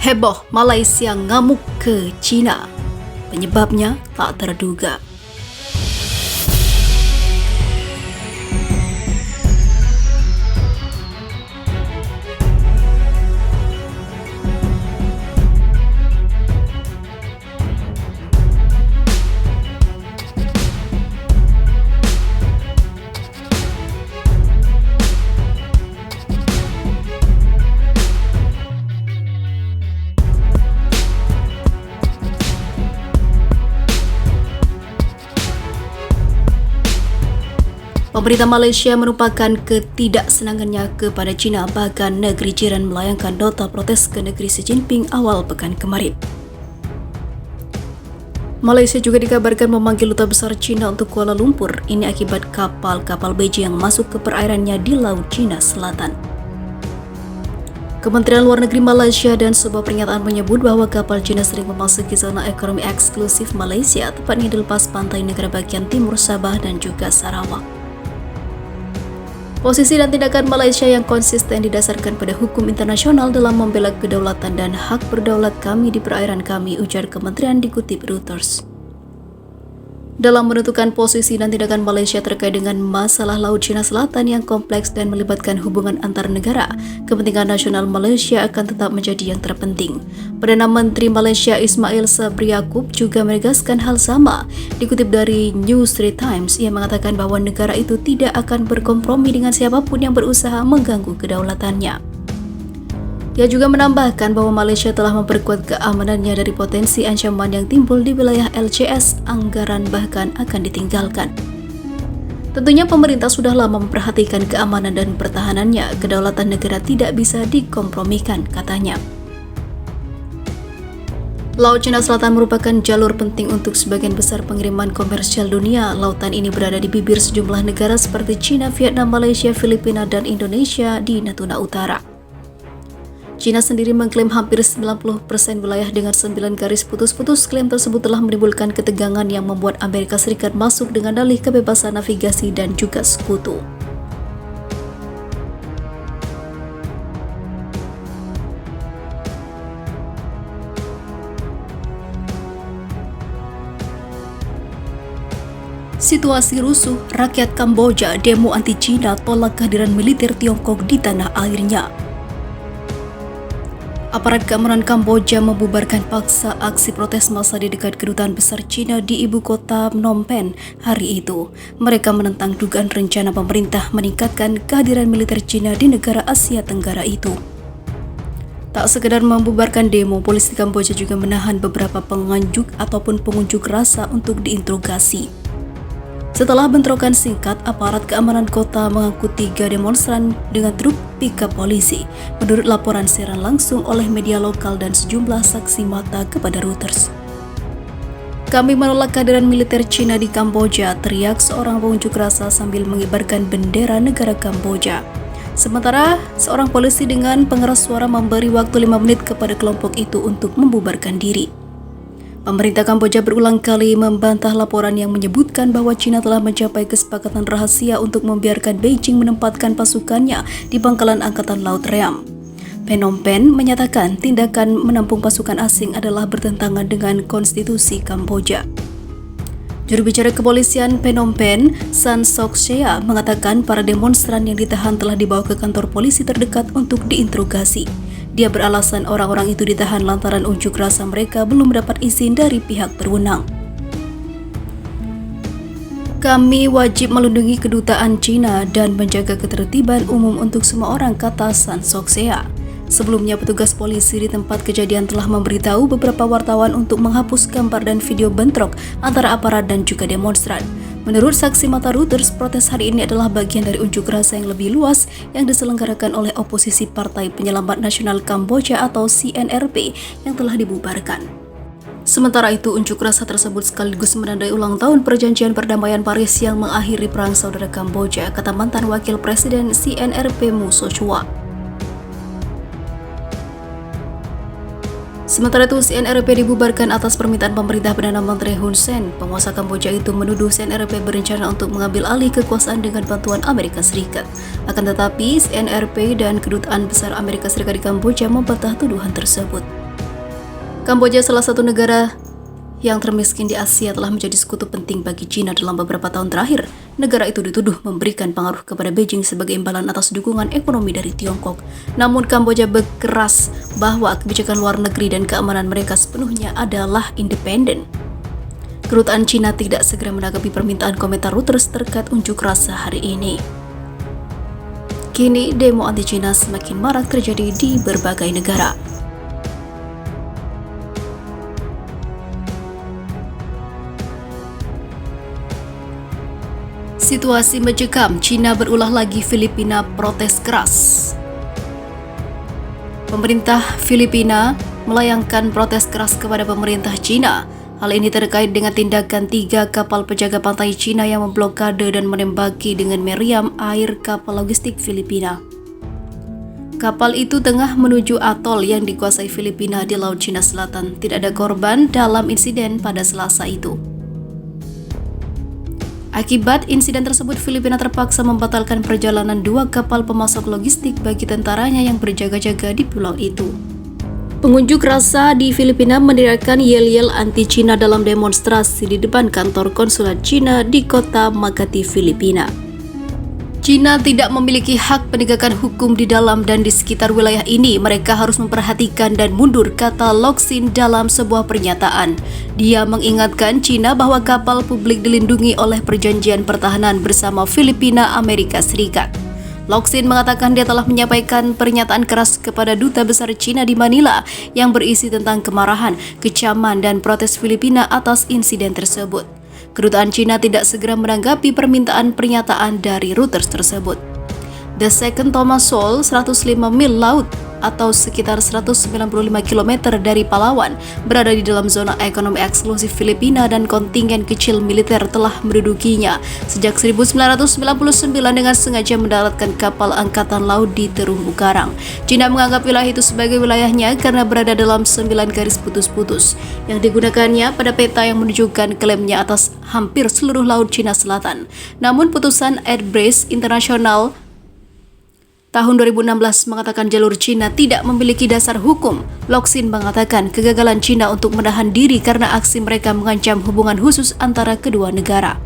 Heboh, Malaysia ngamuk ke China. Penyebabnya tak terduga. Pemerintah Malaysia merupakan ketidaksenangannya kepada China, bahkan negeri jiran melayangkan nota protes ke negeri Xi Jinping awal pekan kemarin. Malaysia juga dikabarkan memanggil Duta Besar China untuk Kuala Lumpur. Ini akibat kapal-kapal Beijing yang masuk ke perairannya di Laut China Selatan. Kementerian Luar Negeri Malaysia dan sebuah pernyataan menyebut bahwa kapal China sering memasuki zona ekonomi eksklusif Malaysia, tepatnya di lepas pantai negara bagian timur Sabah dan juga Sarawak. Posisi dan tindakan Malaysia yang konsisten didasarkan pada hukum internasional dalam membela kedaulatan dan hak berdaulat kami di perairan kami, ujar kementerian dikutip Reuters. Dalam menentukan posisi dan tindakan Malaysia terkait dengan masalah Laut Cina Selatan yang kompleks dan melibatkan hubungan antar negara, kepentingan nasional Malaysia akan tetap menjadi yang terpenting. Perdana Menteri Malaysia Ismail Sabri Yaakob juga menegaskan hal sama. Dikutip dari New Straits Times, ia mengatakan bahwa negara itu tidak akan berkompromi dengan siapapun yang berusaha mengganggu kedaulatannya. Ia juga menambahkan bahwa Malaysia telah memperkuat keamanannya dari potensi ancaman yang timbul di wilayah LCS, anggaran bahkan akan ditinggalkan. Tentunya pemerintah sudah lama memperhatikan keamanan dan pertahanannya, kedaulatan negara tidak bisa dikompromikan, katanya. Laut Cina Selatan merupakan jalur penting untuk sebagian besar pengiriman komersial dunia. Lautan ini berada di bibir sejumlah negara seperti China, Vietnam, Malaysia, Filipina, dan Indonesia di Natuna Utara. China sendiri mengklaim hampir 90% wilayah dengan 9 garis putus-putus. Klaim tersebut telah menimbulkan ketegangan yang membuat Amerika Serikat masuk dengan dalih kebebasan navigasi dan juga sekutu. Situasi rusuh, rakyat Kamboja demo anti-China tolak kehadiran militer Tiongkok di tanah airnya. Aparat keamanan Kamboja membubarkan paksa aksi protes massa di dekat kedutaan besar China di ibu kota Phnom Penh hari itu. Mereka menentang dugaan rencana pemerintah meningkatkan kehadiran militer China di negara Asia Tenggara itu. Tak sekedar membubarkan demo, polisi Kamboja juga menahan beberapa pengunjuk rasa untuk diinterogasi. Setelah bentrokan singkat, aparat keamanan kota mengangkut 3 demonstran dengan truk pickup polisi, menurut laporan siaran langsung oleh media lokal dan sejumlah saksi mata kepada Reuters. Kami menolak kehadiran militer China di Kamboja, teriak seorang pengunjuk rasa sambil mengibarkan bendera negara Kamboja. Sementara, seorang polisi dengan pengeras suara memberi waktu 5 menit kepada kelompok itu untuk membubarkan diri. Pemerintah Kamboja berulang kali membantah laporan yang menyebutkan bahwa China telah mencapai kesepakatan rahasia untuk membiarkan Beijing menempatkan pasukannya di pangkalan Angkatan Laut Ream. Phnom Penh menyatakan tindakan menampung pasukan asing adalah bertentangan dengan konstitusi Kamboja. Juru bicara kepolisian Phnom Penh, San Sok Sea, mengatakan para demonstran yang ditahan telah dibawa ke kantor polisi terdekat untuk diinterogasi. Dia beralasan orang-orang itu ditahan lantaran unjuk rasa mereka belum mendapat izin dari pihak berwenang. Kami wajib melindungi kedutaan China dan menjaga ketertiban umum untuk semua orang, kata San Sok Sea. Sebelumnya, petugas polisi di tempat kejadian telah memberitahu beberapa wartawan untuk menghapus gambar dan video bentrok antara aparat dan juga demonstran. Menurut saksi mata Reuters, protes hari ini adalah bagian dari unjuk rasa yang lebih luas yang diselenggarakan oleh oposisi Partai Penyelamat Nasional Kamboja atau CNRP yang telah dibubarkan. Sementara itu, unjuk rasa tersebut sekaligus menandai ulang tahun perjanjian perdamaian Paris yang mengakhiri perang saudara Kamboja, kata mantan wakil presiden CNRP Mu Sochua. Sementara itu, CNRP dibubarkan atas permintaan pemerintah Perdana Menteri Hun Sen. Penguasa Kamboja itu menuduh CNRP berencana untuk mengambil alih kekuasaan dengan bantuan Amerika Serikat. Akan tetapi, CNRP dan Kedutaan Besar Amerika Serikat di Kamboja membantah tuduhan tersebut. Kamboja, salah satu negara yang termiskin di Asia, telah menjadi sekutu penting bagi China dalam beberapa tahun terakhir. Negara itu dituduh memberikan pengaruh kepada Beijing sebagai imbalan atas dukungan ekonomi dari Tiongkok. Namun Kamboja berkeras bahwa kebijakan luar negeri dan keamanan mereka sepenuhnya adalah independen. Kedutaan China tidak segera menanggapi permintaan komentar Reuters terkait unjuk rasa hari ini. Kini demo anti-China semakin marak terjadi di berbagai negara. Situasi mencekam, China berulah lagi, Filipina protes keras. Pemerintah Filipina melayangkan protes keras kepada pemerintah China. Hal ini terkait dengan tindakan 3 kapal penjaga pantai China yang memblokade dan menembaki dengan meriam air kapal logistik Filipina. Kapal itu tengah menuju atol yang dikuasai Filipina di Laut Cina Selatan. Tidak ada korban dalam insiden pada Selasa itu. Akibat insiden tersebut, Filipina terpaksa membatalkan perjalanan 2 kapal pemasok logistik bagi tentaranya yang berjaga-jaga di pulau itu. Pengunjuk rasa di Filipina meneriakkan yel-yel anti-Cina dalam demonstrasi di depan kantor konsulat Cina di kota Makati, Filipina. China tidak memiliki hak penegakan hukum di dalam dan di sekitar wilayah ini. Mereka harus memperhatikan dan mundur, kata Locsin dalam sebuah pernyataan. Dia mengingatkan China bahwa kapal publik dilindungi oleh perjanjian pertahanan bersama Filipina, Amerika Serikat. Locsin mengatakan dia telah menyampaikan pernyataan keras kepada Duta Besar China di Manila yang berisi tentang kemarahan, kecaman, dan protes Filipina atas insiden tersebut. Kedutaan China tidak segera menanggapi permintaan pernyataan dari Reuters tersebut. The Second Thomas Shoal, 105 mil laut atau sekitar 195 km dari Palawan, berada di dalam zona ekonomi eksklusif Filipina dan kontingen kecil militer telah mendudukinya sejak 1999 dengan sengaja mendaratkan kapal angkatan laut di terumbu karang. China menganggap wilayah itu sebagai wilayahnya karena berada dalam 9 garis putus-putus yang digunakannya pada peta yang menunjukkan klaimnya atas hampir seluruh Laut Cina Selatan. Namun putusan Airbus International tahun 2016 mengatakan jalur China tidak memiliki dasar hukum. Locsin mengatakan kegagalan China untuk menahan diri karena aksi mereka mengancam hubungan khusus antara kedua negara.